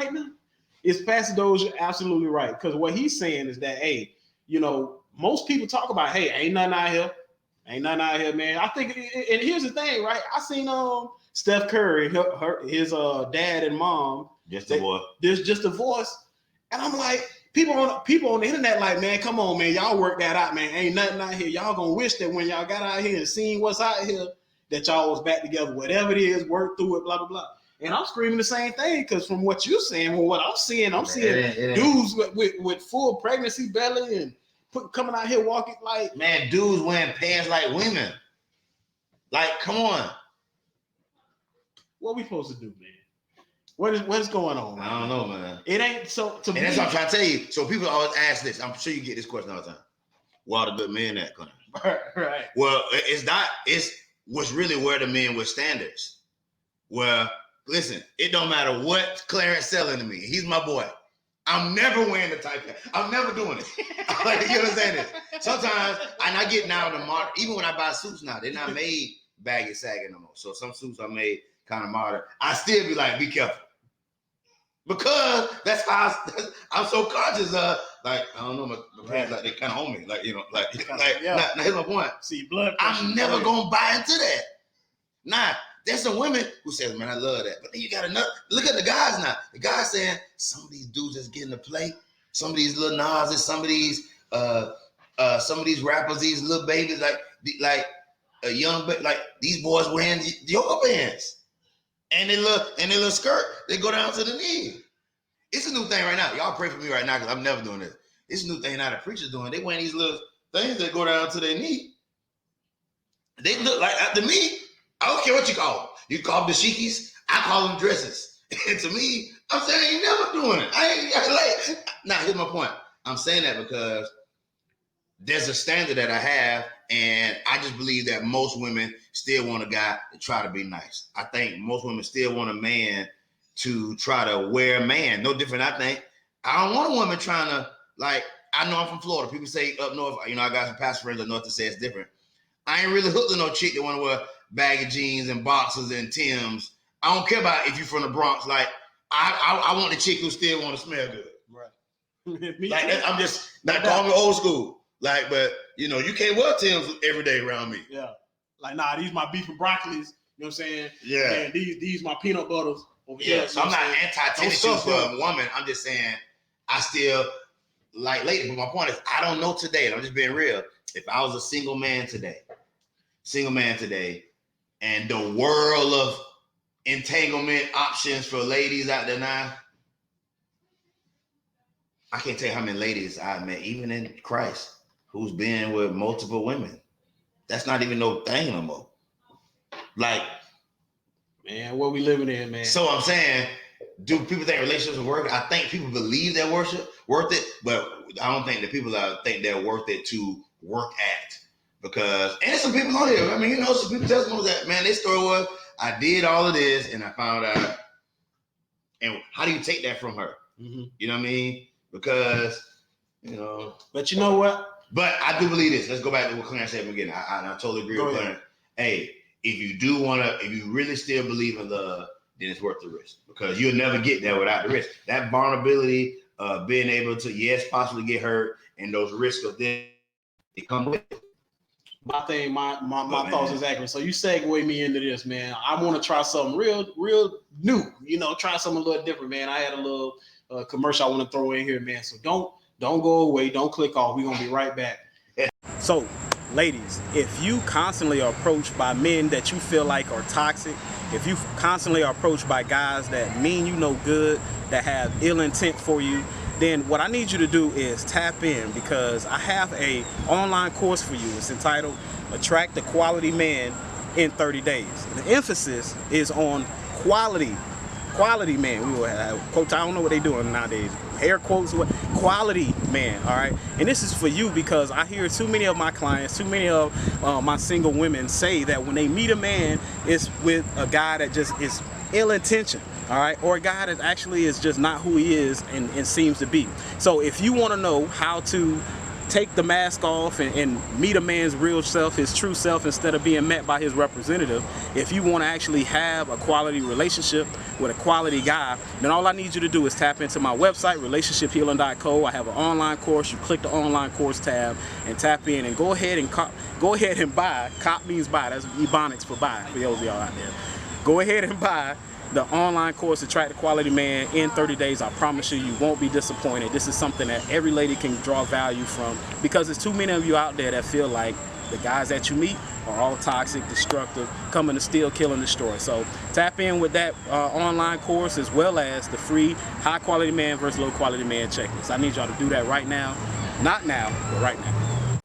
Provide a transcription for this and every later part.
right now is Pastor Dozier absolutely right. Because what he's saying is that, hey, you know, most people talk about, hey, ain't nothing out here. Ain't nothing out here, man. I think, and here's the thing, right? I seen Steph Curry, his dad and mom just divorced, and I'm like, people on the internet, like, man, come on, man, y'all work that out, man. Ain't nothing out here. Y'all gonna wish that when y'all got out here and seen what's out here, that y'all was back together. Whatever it is, work through it, blah blah blah. And I'm screaming the same thing because from what you're saying, well, what I'm seeing dudes with full pregnancy belly and coming out here walking like, man, dudes wearing pants like women. Like, come on. What we supposed to do, man? What is going on? I don't know, man. It ain't so. To and me, that's what I'm trying to tell you. So people always ask this. I'm sure you get this question all the time. Why the good men at, Clarence? Right. Well, it's not. It's what's really where the men with standards. Well, listen, it don't matter what Clarence selling to me. He's my boy. I'm never wearing the type of, I'm never doing it. Like, you understand this? Sometimes, and I get now the modern, even when I buy suits now, they're not made baggy sagging no more. So some suits are made kind of modern. I still be like, be careful. Because that's how I'm so conscious of, like, I don't know, my parents, like, they kind of own me. Like, you know, like now, here's my point. See, blood pressure. I'm never going to buy into that. Nah. There's some women who says, man, I love that. But then you got another, look at the guys now. The guys saying, some of these dudes that's getting to play, some of these little Nas's, some of these rappers, these little babies, like a young, like these boys wearing yoga pants. And they little skirt, they go down to the knee. It's a new thing right now. Y'all pray for me right now because I'm never doing this. It's a new thing now the preachers doing. They wearing these little things that go down to their knee. They look like, to me, I don't care what you call them. You call them dashikis, I call them dresses. And to me, I'm saying I ain't never doing it. Now, here's my point. I'm saying that because there's a standard that I have, and I just believe that most women still want a guy to try to be nice. I think most women still want a man to try to wear a man. No different, I think. I don't want a woman trying to, like, I know I'm from Florida. People say up north, you know, I got some past friends up north that say it's different. I ain't really hooked to no chick that want to wear baggy jeans and boxers and Timbs. I don't care about if you're from the Bronx. Like, I want the chick who still want to smell good. Right. Like, I'm just not calling me old school. Like, but you know, you can't wear Timbs every day around me. Yeah. Like, nah, these my beef and broccolis. You know what I'm saying? Yeah. And these my peanut butters over here. Yeah. So I'm not anti-tennis shoes for a woman. I'm just saying I still like ladies. But my point is, I don't know today, and I'm just being real. If I was a single man today, and the world of entanglement options for ladies out there now, I can't tell you how many ladies I've met, even in Christ, who's been with multiple women. That's not even no thing no more. Like, man, what we living in, man. So I'm saying, do people think relationships are worth it? I think people believe they're worth it, but I don't think that people think they're worth it to work at. Because, and some people on here, I mean, you know, some people testimony that, man, their story was, I did all of this and I found out. And how do you take that from her? Mm-hmm. You know what I mean? Because, you know. But you know what? But I do believe this. Let's go back to what Clarence said again. I totally agree with Clarence. Hey, if you really still believe in love, then it's worth the risk. Because you'll never get there without the risk. That vulnerability of being able to, yes, possibly get hurt, and those risks of this, they come with it. My thoughts exactly. So you segue me into this, man. I want to try something real new. You know, try something a little different, man. I had a little commercial I want to throw in here, man. So don't go away. Don't click off. We're gonna be right back. So, ladies, if you constantly are approached by men that you feel like are toxic, if you constantly are approached by guys that mean you no good, that have ill intent for you, then what I need you to do is tap in, because I have a online course for you. It's entitled Attract the Quality Man in 30 Days. The emphasis is on quality man. We will have quotes. I don't know what they're doing nowadays. Air quotes, quality man, all right? And this is for you because I hear too many of my clients, too many of my single women say that when they meet a man, it's with a guy that just is ill-intentioned. All right, or a guy that actually is just not who he is and seems to be. So if you want to know how to take the mask off and meet a man's real self, his true self, instead of being met by his representative. If you want to actually have a quality relationship with a quality guy, then all I need you to do is tap into my website, relationshiphealing.co. I have an online course. You click the online course tab and tap in and go ahead and buy. Cop means buy. That's Ebonics for buy for those of y'all out there. Go ahead and buy the online course, Attract a Quality Man, in 30 days. I promise you, you won't be disappointed. This is something that every lady can draw value from, because there's too many of you out there that feel like the guys that you meet are all toxic, destructive, coming to steal, kill, and destroy. So tap in with that online course, as well as the free high quality man versus low quality man checklist. I need y'all to do that right now. Not now, but right now.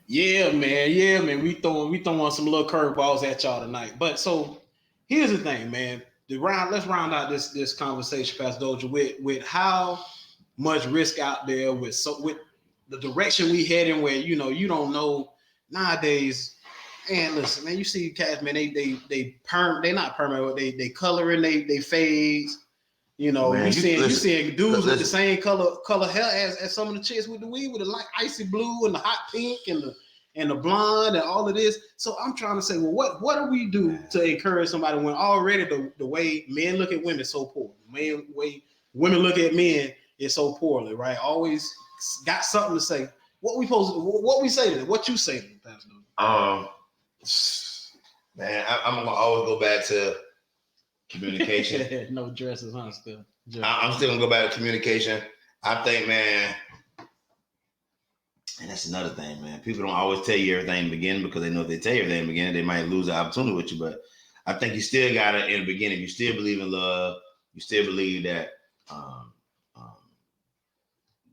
Yeah, man. We throwing some little curveballs at y'all tonight. But so here's the thing, man. Let's round out this conversation, Pastor Dozier, with how much risk out there with the direction we heading, where you don't know nowadays. And listen, man, you see cats, man, they not permanent, they coloring, they fades. Man, you seeing dudes with the same color hair as some of the chicks with the weed, with the light icy blue and the hot pink and the blonde and all of this. So I'm trying to say, well, what do we do to encourage somebody when already the way men look at women is so poor? The way women look at men is so poorly, right? Always got something to say. What we say to them? What you say to them, Pastor? Man, I'm gonna always go back to communication. No dresses, huh? I'm still gonna go back to communication. I think, man. And that's another thing, man. People don't always tell you everything in the beginning, because they know if they tell you everything in the beginning, they might lose the opportunity with you. But I think you still gotta, in the beginning, you still believe in love. You still believe that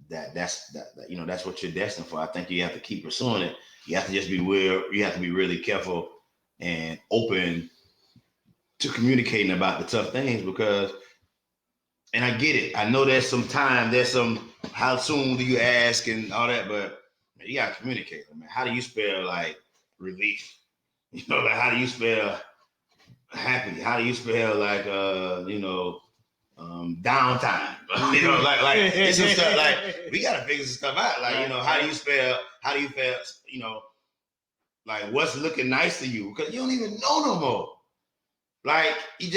that's what you're destined for. I think you have to keep pursuing it. You have to just be weird. You have to be really careful and open to communicating about the tough things, because, and I get it. I know there's some how soon do you ask and all that, but man, you gotta communicate, man. How do you spell like relief? Like how do you spell happy? How do you spell like downtime? Like it's some stuff, like we gotta figure some stuff out. Like, how do you spell like what's looking nice to you? Because you don't even know no more. Like it's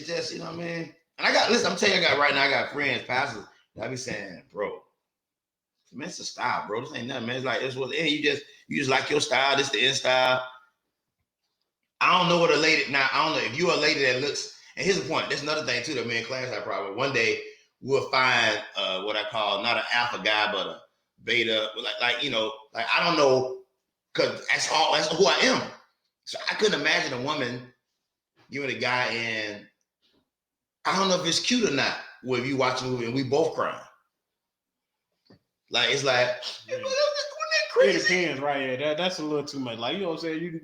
just, you know what I mean? And I'm telling you, I got friends, pastors, that I be saying, bro, man, it's a style, bro. This ain't nothing, man. It's like, it's what you just like your style, this the end style. I don't know what a lady, now I don't know if you're a lady that looks, and here's the point, there's another thing too that me and Clarence had probably. One day we'll find what I call not an alpha guy, but a beta, like I don't know, because that's who I am. So I couldn't imagine a woman giving a guy, and I don't know if it's cute or not, where you watch a movie and we both crying. Like, it's like, yeah. It depends, right? Yeah, that's a little too much. Like, you know what I'm saying?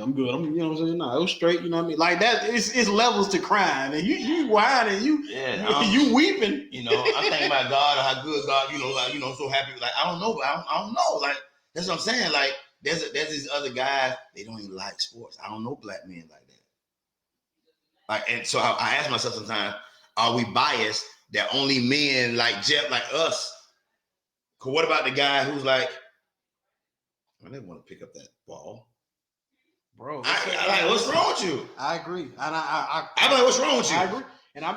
I'm good. You know what I'm saying? No, it was straight. You know what I mean? Like that, it's levels to crying, and you whining, you weeping. I think about God, or how good God, so happy. Like, I don't know, but I don't know. Like, that's what I'm saying. Like, there's these other guys, they don't even like sports. I don't know black men like that. Like, and so I ask myself sometimes, are we biased that only men like Jeff, like us? Cause what about the guy who's like, I didn't want to pick up that ball, bro. What's wrong with you? I agree, and I'm like, what's wrong with you? I agree, and I'm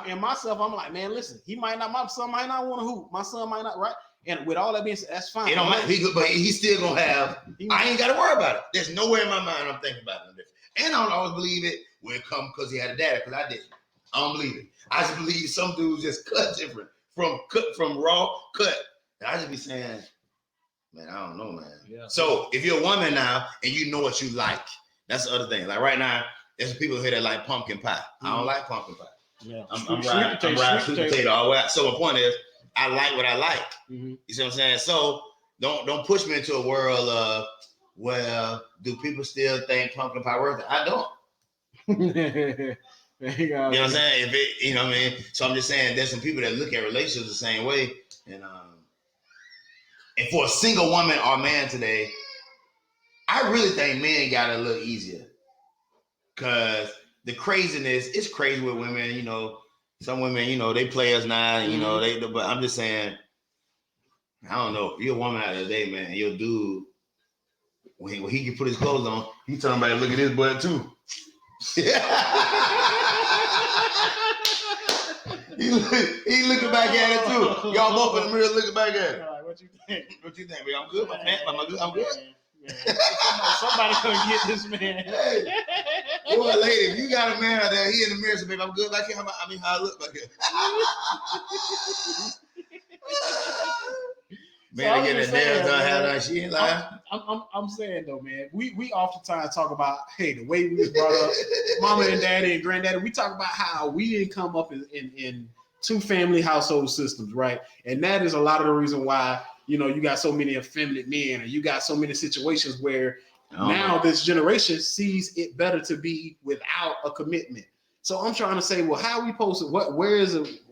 like, man, listen, my son might not want to hoop, my son might not, right? And with all that being said, that's fine. It don't matter, but he's still gonna have. I ain't got to worry about it. There's nowhere in my mind I'm thinking about it. And I don't always believe it when it comes because he had a daddy, because I didn't. I don't believe it. I just believe some dudes just cut different from raw cut. And I just be saying, man, I don't know, man. Yeah. So if you're a woman now and you know what you like, that's the other thing. Like right now, there's people here that like pumpkin pie. Mm-hmm. I don't like pumpkin pie. Yeah. I'm riding sweet potato all the way out. So my point is, I like what I like. Mm-hmm. You see what I'm saying? So don't push me into a world of, well, do people still think pumpkin pie worth it? I don't. You know what I'm saying? You know what I mean? So I'm just saying there's some people that look at relationships the same way. And for a single woman or man today, I really think men got it a little easier. Cause the craziness, it's crazy with women, some women, they play us now, but I'm just saying, I don't know. You're a woman out of the day, man. And your dude, when he can put his clothes on, he turn back and look at his butt too. he looking back at it too. Y'all both in the mirror looking back at it. What you think? What you think, man? I'm good. I'm good. Man. Somebody come get this man. Hey, boy, lady, if you got a man out there, he in the mirror, so baby, I'm good back here. I mean, how I look back here. Man, I get the nails done, how that she ain't lying. I'm saying though, man, we oftentimes talk about, hey, the way we was brought up, mama and daddy and granddaddy, we talk about how we didn't come up in two family household systems, right? And that is a lot of the reason why, you know, you got so many effeminate men, and you got so many situations where now this generation sees it better to be without a commitment. So I'm trying to say, well, how are we supposed to,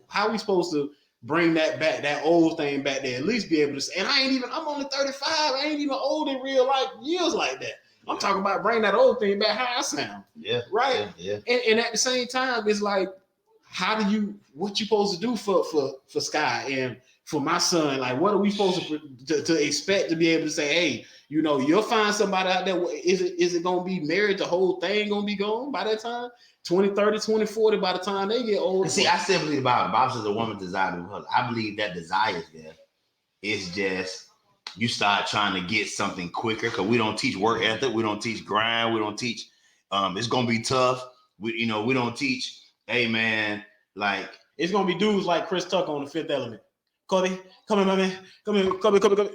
how are we supposed to bring that back, that old thing back there, at least be able to say, and I'm only 35, I ain't even old in real life years like that. I'm talking about bringing that old thing back, how I sound. Yeah. Right? Yeah. And at the same time, it's like, what you supposed to do for Sky and for my son? Like, what are we supposed to expect to be able to say, hey, you know, you'll find somebody out there. Is it going to be married? The whole thing going to be gone by that time? 20, 30, 20, 40 by the time they get old. See, I still believe Bob says a woman's desire because I believe that desire is there. It's just you start trying to get something quicker because we don't teach work ethic, we don't teach grind, we don't teach it's gonna be tough. We don't teach, hey man, like it's gonna be dudes like Chris Tucker on The Fifth Element. Cody, come here, my man. Come here.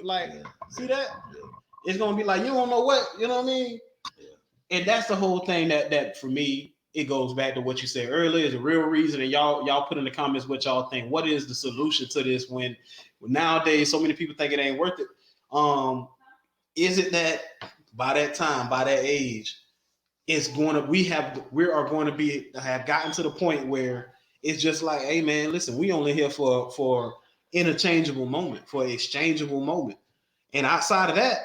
Like, see that? Yeah. It's gonna be like, you don't know what, you know what I mean? Yeah. And that's the whole thing that for me, it goes back to what you said earlier, is the real reason. And y'all put in the comments what y'all think. What is the solution to this when nowadays so many people think it ain't worth it? Is it that by that time, by that age, it's going to have gotten to the point where it's just like, hey man, listen, we only here for interchangeable moment, for exchangeable moment. And outside of that,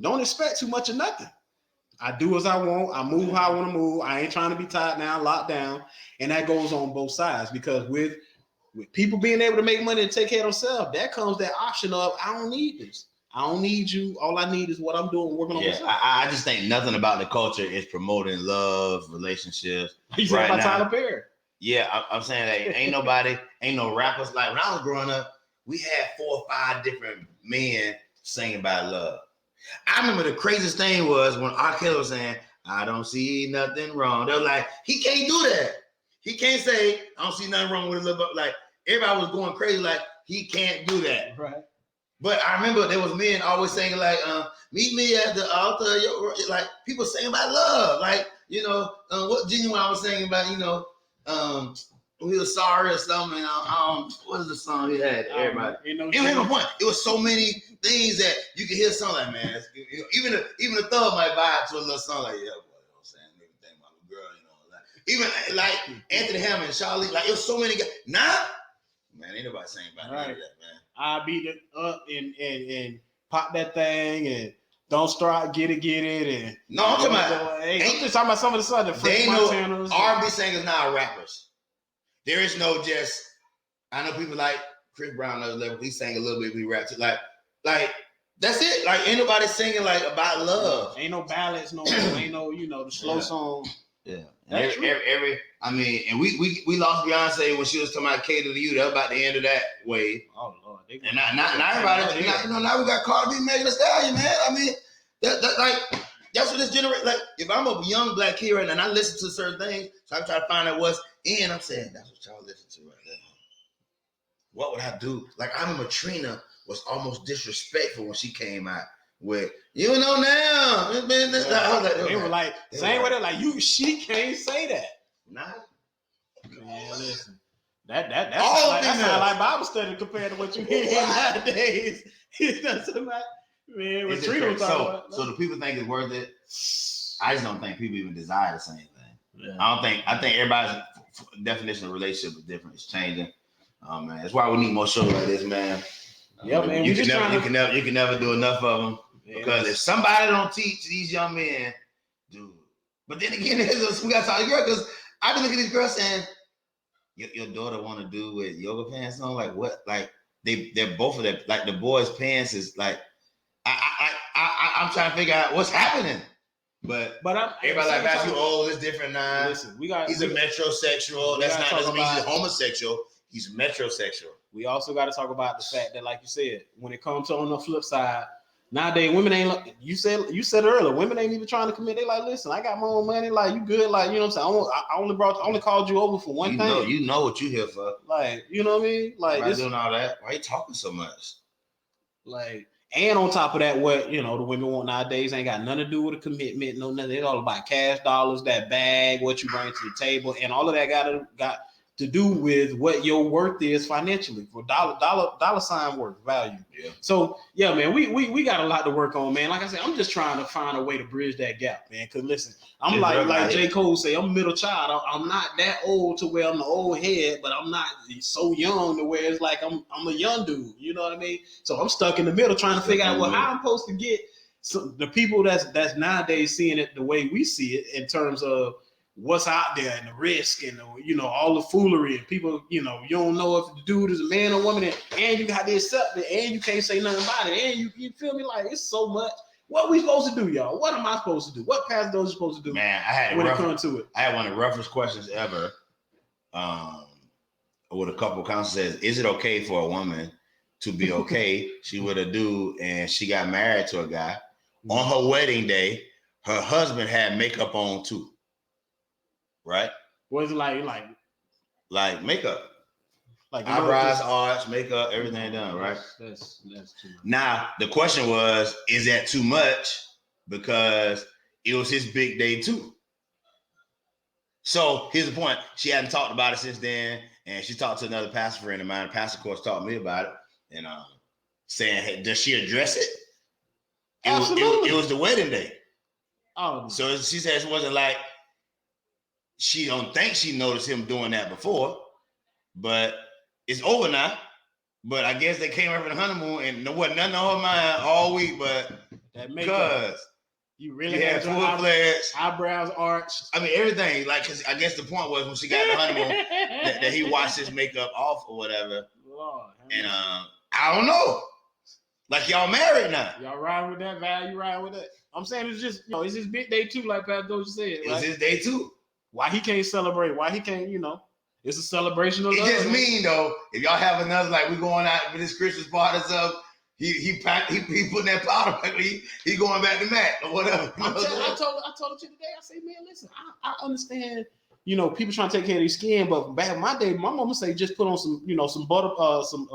don't expect too much of nothing. I do as I want. I move how I want to move. I ain't trying to be tied down, locked down. And that goes on both sides, because with people being able to make money and take care of themselves, that comes that option of, I don't need this. I don't need you. All I need is what I'm doing, working on myself. I just think nothing about the culture is promoting love, relationships. You said about Tyler Perry. Yeah, I'm saying that ain't no rappers. Like when I was growing up, we had 4 or 5 different men singing about love. I remember the craziest thing was when R. Kelly was saying, I don't see nothing wrong. They were like, he can't do that. He can't say, I don't see nothing wrong with a little bit. Like everybody was going crazy, like he can't do that. Right. But I remember there was men always saying like, meet me at the altar. Like people saying about love. Like, what Genuine was saying about, we were sorry or something. What is the song he had? Everybody. It was so many things that you could hear something like, man. Even the thug might vibe to a little song like, yeah, boy, I'm saying everything about the girl, like even like Anthony Hammond, Charlie, like it was so many guys. Nah, man, ain't nobody saying about none of that, man. I beat it up and pop that thing and don't start get it and no, I'm talking about. I'm just talking about some of the stuff that French Montanas. R&B singers now are rappers. There is no just. I know people like Chris Brown on the level. He sang a little bit. He rapped like that's it. Like ain't nobody singing like about love. Ain't no ballads. No, ain't no the slow song. Yeah. Every I mean, and we lost Beyonce when she was talking about Cater to You. That was about the end of that wave. Oh Lord. And not everybody. Now we got Cardi B, Megan Thee Stallion, man. I mean, that's what this generation. Like, if I'm a young black kid right now and I listen to certain things, so I'm trying to find out what's in. I'm saying that's what y'all listen to right now. What would I do? Like, I remember Trina was almost disrespectful when she came out with now. They were like same way. Like she can't say that. Nah. Man, listen. That sound like Bible study compared to what you hear nowadays. Man, what Trina was talking about. So do people think it's worth it? I just don't think people even desire the same thing. Yeah. I think everybody's definition of relationship is different. It's changing. Man, that's why we need more shows like this, man. Yeah, man. You can never do enough of them, because if somebody don't teach these young men, dude. But then again, we got to talk to girl, because I've been looking at these girls saying, your daughter want to do with yoga pants on? Like what? Like they're both of them. Like the boys' pants is like I'm trying to figure out what's happening. But everybody like basketball. Oh, it's different now. Listen, he's a metrosexual. That's not doesn't mean he's homosexual. He's metrosexual. We also got to talk about the fact that, like you said, when it comes to on the flip side, nowadays women ain't. You said earlier, women ain't even trying to commit. They like, listen, I got my own money. Like, you good? Like, you know what I'm saying? I only called you over for one thing. You know what you here for? Like, you know what I mean? Like, why doing all that? Why you talking so much? Like, and on top of that, what the women want nowadays ain't got nothing to do with a commitment, no nothing. It's all about cash dollars, that bag, what you bring to the table, and all of that got to do with what your worth is financially, for dollar sign worth value. Yeah. So yeah, man, we got a lot to work on, man. Like I said, I'm just trying to find a way to bridge that gap, man. Cause listen, I'm like J. Cole say, I'm a middle child. I'm not that old to where I'm the old head, but I'm not so young to where it's like I'm a young dude. You know what I mean? So I'm stuck in the middle trying to figure out how I'm supposed to get the people that's nowadays seeing it the way we see it in terms of what's out there and the risk and all the foolery and people, you don't know if the dude is a man or woman and you got to accept it and you can't say nothing about it and you feel me, like it's so much. What we supposed to do, y'all? What am I supposed to do? What Pastor Dozier supposed to do? Man, I had when it comes to it. I had one of the roughest questions ever. With a couple of counsel says, is it okay for a woman to be okay? She with a dude and she got married to a guy. On her wedding day, her husband had makeup on too. Right? What is it like makeup, like eyebrows, arch, makeup, everything done, right? That's too much. Now the question was, is that too much? Because it was his big day too. So here's the point: she hadn't talked about it since then, and she talked to another pastor friend of mine. The pastor, of course, talked to me about it, and saying, hey, does she address it? Absolutely. It was the wedding day. Oh, so she says it wasn't like. She don't think she noticed him doing that before, but it's over now. But I guess they came over the honeymoon and there wasn't nothing on her mind all week, but that makeup. You really had full fledged eyebrows arched. I mean, everything. Like, cause I guess the point was when she got the honeymoon that he washed his makeup off or whatever. Lord, and I don't know. Like y'all married now. Y'all ride with that value, ride with that. I'm saying it's just it's his big day too, like Pastor Dozier said. It was his day too. Why he can't celebrate? Why he can't, it's a celebration of love. It's just mean though. If y'all have another, like we going out with this Christmas party stuff, he putting that powder back, he going back to Mac or whatever. I told him today, I say, man, listen, I understand, people trying to take care of their skin, but back in my day, my mama say just put on some, some butter, some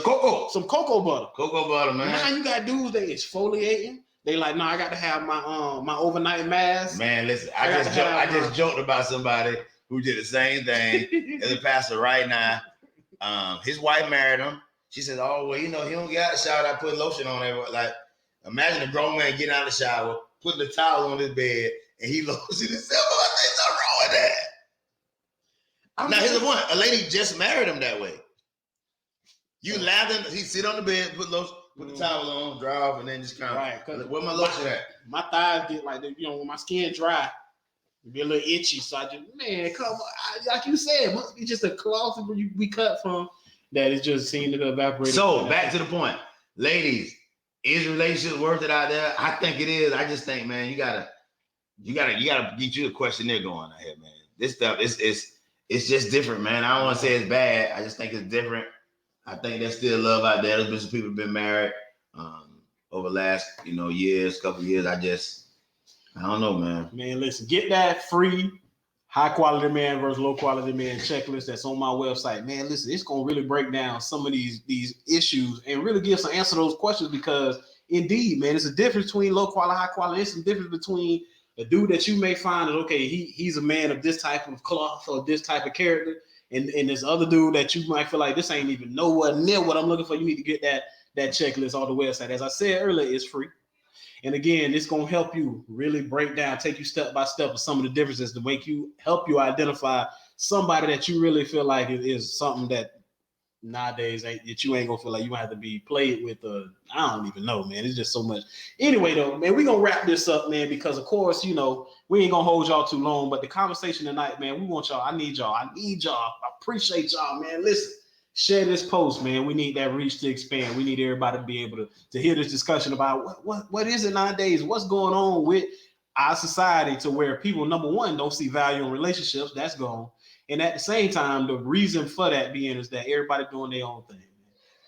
cocoa butter. Cocoa butter, man. Now you got dudes that exfoliating. They like, no, I got to have my overnight mask. Man, listen, I just joked about somebody who did the same thing as a pastor right now. His wife married him. She says, oh, well, he don't get out of the shower. I put lotion on everyone. Like, imagine a grown man getting out of the shower, putting the towel on his bed, and he lotions himself. There's nothing wrong with that. Now, here's the point. A lady just married him that way. You laugh him, he sit on the bed, put lotion. Put the towel on, dry off, and then just kind of right. Where my lotion at? My thighs get like, when my skin dry, it be a little itchy. So I just, man, come on. Like you said, it must be just a cloth we cut from that is just seemed to evaporate. So back to the point, ladies, is relationships worth it out there? I think it is. I just think, man, you gotta get you a questionnaire going out here, man. This stuff it's just different, man. I don't want to say it's bad. I just think it's different. I think there's still love out there. There's been some people who've been married over the last, couple years. I don't know, man. Man, listen, get that free high quality man versus low quality man checklist that's on my website. Man, listen, it's gonna really break down some of these issues and really give some answer to those questions because indeed, man, it's a difference between low quality, high quality. It's a difference between a dude that you may find that he's a man of this type of cloth or this type of character. And this other dude that you might feel like this ain't even nowhere near what I'm looking for. You need to get that checklist on the website. As I said earlier, it's free. And again, it's going to help you really break down, take you step by step of some of the differences to help you identify somebody that you really feel like is something that nowadays that you ain't gonna feel like you have to be played with. I don't even know, man. It's just so much. Anyway, though, man, we're gonna wrap this up, man, because of course, we ain't gonna hold y'all too long. But the conversation tonight, man, we want y'all. I need y'all. I appreciate y'all, man. Listen, Share this post, man. We need that reach to expand. We need everybody to be able to hear this discussion about what is it nowadays? What's going on with our society to where people, number one, don't see value in relationships. That's gone. And at the same time, the reason for that being is that everybody doing their own thing.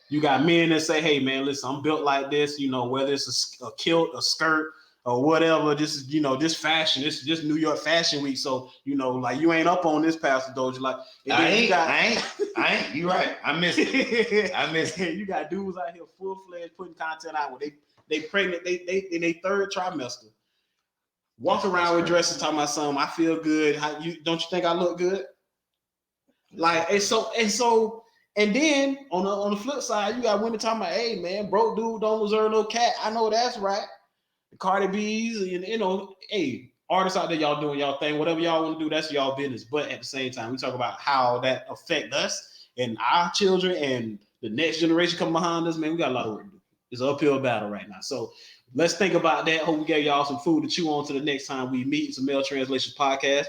You got men that say, hey, man, listen, I'm built like this, whether it's a kilt, a skirt, or whatever. This is, this fashion. This is just New York Fashion Week. So, like you ain't up on this, Pastor Dozier. Like, I ain't. You right. I miss it. You got dudes out here full fledged putting content out where they pregnant, they in their third trimester. Walk around with dresses talking about something. I feel good. Don't you think I look good? Like, and then on the flip side, you got women talking about, hey man, broke dude don't deserve no cat. I know that's right. The Cardi B's, hey, artists out there, y'all doing y'all thing. Whatever y'all want to do, that's y'all business. But at the same time, we talk about how that affect us and our children and the next generation coming behind us. Man, we got a lot of work to do. It's an uphill battle right now. So let's think about that. Hope we gave y'all some food to chew on to the next time we meet. It's a Male Translations Podcast.